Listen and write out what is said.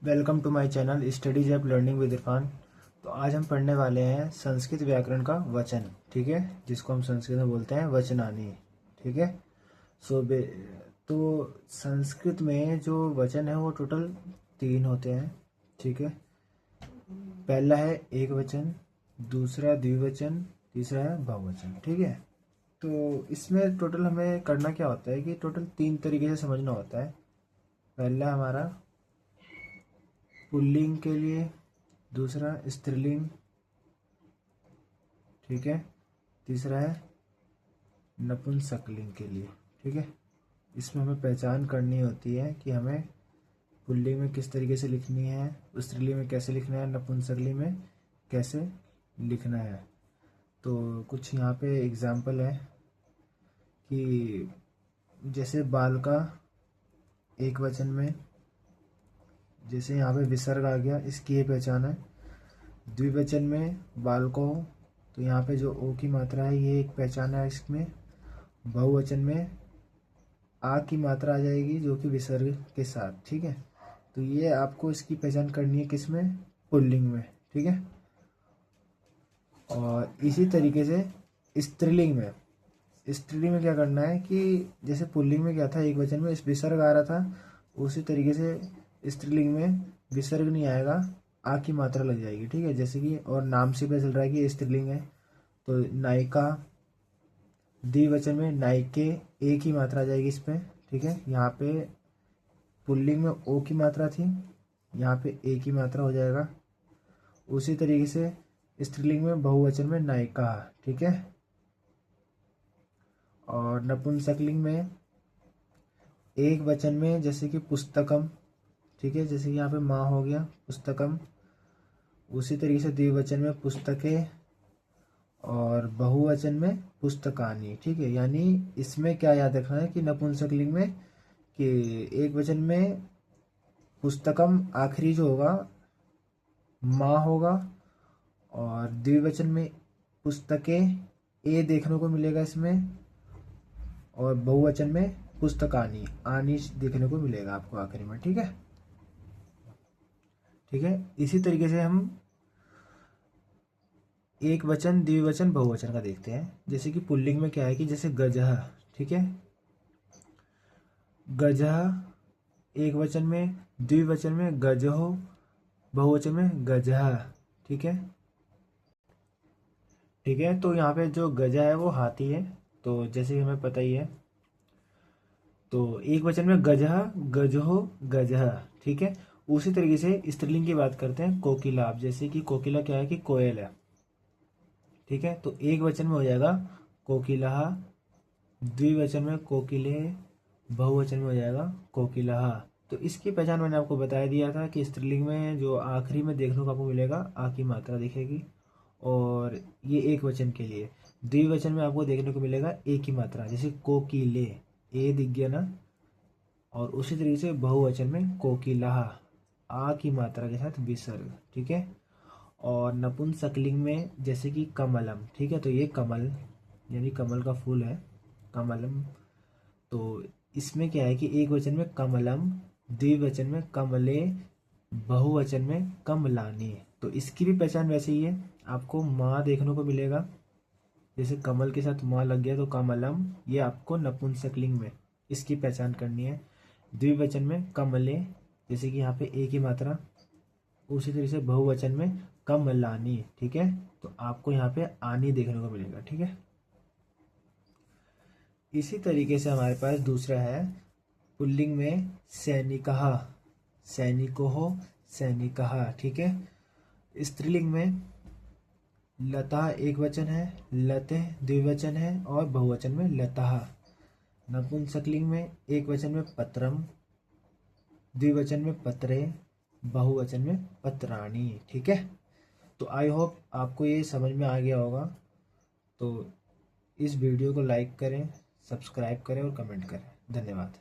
Welcome to my channel studies app learning with Irfan. तो आज हम पढ़ने वाले हैं संस्कृत व्याकरण का वचन, ठीक है, जिसको हम संस्कृत में बोलते हैं वचनानी, ठीक है। तो संस्कृत में जो वचन है वो टोटल 3 होते हैं, ठीक है। पहला है एक वचन, दूसरा द्विवचन, तीसरा है बहुवचन, ठीक है। तो इसमें टोटल हमें करना क्या होता है कि टोटल 3 तरीके से समझना होता है। पहला हमारा पुल्लिंग के लिए, दूसरा स्त्रीलिंग, ठीक है, तीसरा है नपुंसकलिंग के लिए, ठीक है। इसमें हमें पहचान करनी होती है कि हमें पुल्लिंग में किस तरीके से लिखनी है, स्त्रीलिंग में कैसे लिखना है, नपुंसकलिंग में कैसे लिखना है। तो कुछ यहाँ पे एग्जाम्पल है कि जैसे बाल का एक वचन में, जैसे यहाँ पे विसर्ग आ गया, इसकी ये पहचान है। द्विवचन में बालको, तो यहाँ पे जो ओ की मात्रा है ये एक पहचान है इसमें। बहुवचन में आ की मात्रा आ जाएगी जो कि विसर्ग के साथ, ठीक है। तो ये आपको इसकी पहचान करनी है किसमें, पुल्लिंग में, ठीक है। और इसी तरीके से स्त्रीलिंग में, स्त्रीलिंग में क्या करना है कि जैसे पुल्लिंग में क्या था, एक वचन में इस विसर्ग आ रहा था, उसी तरीके से स्त्रीलिंग में विसर्ग नहीं आएगा, आ की मात्रा लग जाएगी, ठीक है। जैसे कि और नाम से पता चल रहा है कि ये स्त्रीलिंग है, तो नायिका, द्विवचन में नायिके, ए की मात्रा आ जाएगी इसमें, ठीक है। यहाँ पे पुल्लिंग में ओ की मात्रा थी, यहाँ पे ए की मात्रा हो जाएगा। उसी तरीके से स्त्रीलिंग में बहुवचन में नायिका, ठीक है। और नपुंसकलिंग में एक वचन में जैसे कि पुस्तकम, ठीक है, जैसे कि यहाँ पे माँ हो गया पुस्तकम। उसी तरीके से द्विवचन में पुस्तकें और बहुवचन में पुस्तकानी, ठीक है। यानी इसमें क्या याद रखना है कि नपुंसकलिंग में कि एक वचन में पुस्तकम आखिरी जो होगा माँ होगा, और द्विवचन में पुस्तकें ए देखने को मिलेगा इसमें, और बहुवचन में पुस्तकानी आनी देखने को मिलेगा आपको आखिरी में, ठीक है। ठीक है, इसी तरीके से हम एक वचन, द्विवचन, बहुवचन का देखते हैं। जैसे कि पुल्लिंग में क्या है कि जैसे गजह, ठीक है, गजह एक वचन में, द्विवचन में गजहो, बहुवचन में गजह, ठीक है। ठीक है, तो यहाँ पे जो गजा है वो हाथी है, तो जैसे कि हमें पता ही है। तो एक वचन में गजह, गजहो, गजह, ठीक है। उसी तरीके से स्त्रीलिंग की बात करते हैं, कोकिला। जैसे कि कोकिला क्या है कि कोयल है, ठीक है। तो एक वचन में हो जाएगा कोकिलहा, द्विवचन में कोकिले, बहुवचन में हो जाएगा कोकिलहा। तो इसकी पहचान मैंने आपको बता दिया था कि स्त्रीलिंग में जो आखिरी में देखने को आपको मिलेगा आ की मात्रा दिखेगी, और ये एक वचन के लिए। द्विवचन में आपको देखने को मिलेगा ए की मात्रा, जैसे कोकिले, ए दिख गया ना। और उसी तरीके से बहुवचन में कोकिलहा, आ की मात्रा के साथ विसर्ग, ठीक है। और नपुंसकलिंग में जैसे कि कमलम, ठीक है, तो ये कमल यानी कमल का फूल है, कमलम। तो इसमें क्या है कि एक वचन में कमलम, द्विवचन में कमले, बहुवचन में कमलानी। तो इसकी भी पहचान वैसे ही है, आपको माँ देखने को मिलेगा, जैसे कमल के साथ माँ लग गया तो कमलम, ये आपको नपुंसकलिंग में इसकी पहचान करनी है। द्विवचन में कमले, जैसे कि यहाँ पे ए की मात्रा। उसी तरीके से बहुवचन में कमलानी, ठीक है। तो आपको यहाँ पे आनी देखने को मिलेगा, ठीक है। इसी तरीके से हमारे पास दूसरा है पुल्लिंग में सैनिकहा, सैनिको, सैनिकहा, ठीक है। स्त्रीलिंग में लता एक वचन है, लते द्विवचन है, और बहुवचन में लता। नपुंसकलिंग में एक वचन में पत्रम, द्विवचन में पत्रे, बहुवचन में पत्राणी, ठीक है। तो आई होप आपको ये समझ में आ गया होगा। तो इस वीडियो को लाइक करें, सब्सक्राइब करें और कमेंट करें। धन्यवाद।